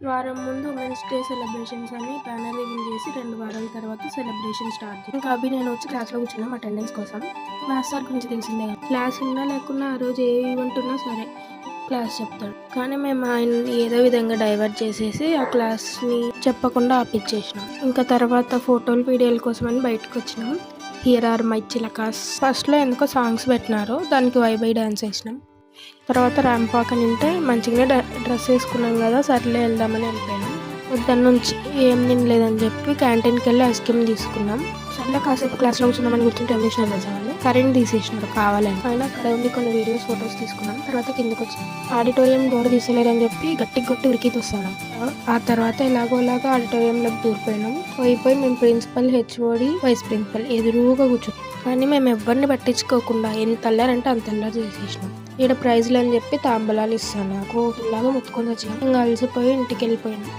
వారం ముందు women's day celebrations అని బ్యానర్ రివీల్ చేసి 2 వారాల తర్వాత సెలబ్రేషన్ స్టార్ట్ చేసి ఇంకా నేను వచ్చి క్లాస్లో కూర్చున్నాం అటెండెన్స్ కోసం. క్లాస్ సార్ గురించి తెలిసిందే కదా, క్లాస్ ఉన్నా లేకున్నా ఆ రోజు ఏ ఈవెంట్ ఉన్నా సరే క్లాస్ చెప్తాడు. కానీ మేము ఆయన్ని ఏదో విధంగా డైవర్ట్ చేసేసి ఆ క్లాస్ని చెప్పకుండా ఆపిచ్చేసినాం. ఇంకా తర్వాత ఫోటోలు వీడియోల కోసం అని బయటకు వచ్చినాం. హియర్ ఆర్ మై చిలకాస్. ఫస్ట్లో ఎందుకో సాంగ్స్ పెట్టినారు, దానికి వైబై డ్యాన్స్ వేసినాం. తర్వాత ర్యాంప్ వాక్ అని ఉంటే మంచిగానే డ్రెస్ వేసుకున్నాం కదా, సర్లే వెళ్దామని వెళ్ళిపోయాం. పొద్దున్న నుంచి ఏం తినలేదని చెప్పి క్యాంటీన్కి వెళ్ళి ఐస్ క్రీమ్ తీసుకున్నాం. సర్లే కాసేపు క్లాస్లో కూర్చున్నామని గుర్తుంటే ఏం చేసినారు తెలుసా వాళ్ళు, కరెంట్ తీసేసినారు కావాలని. ఆయన అక్కడ ఉండి కొన్ని వీడియోస్ ఫొటోస్ తీసుకున్నాం. తర్వాత కిందకి వచ్చాం. ఆడిటోరియం డోర్ తీసేలేరని చెప్పి గట్టి కొట్టి ఉరికికి వస్తాను. ఆ తర్వాత ఎలాగోలాగా ఆడిటోరియంలోకి దూరిపోయినాం. పోయిపోయి మేము ప్రిన్సిపల్, హెచ్ఓడి, వైస్ ప్రిన్సిపల్ ఎదురుగా కూర్చున్నాం. కానీ మేము ఎవరిని పట్టించుకోకుండా ఎంత అల్లారంటే అంత అల్లరి చేసేసినాం. ఈడ ప్రైజ్లు అని చెప్పి తాంబలాలు ఇస్తాను నాకు ఇలాగా ముట్టుకొని వచ్చినాం. ఇంకా అలసిపోయి ఇంటికి వెళ్ళిపోయినాం.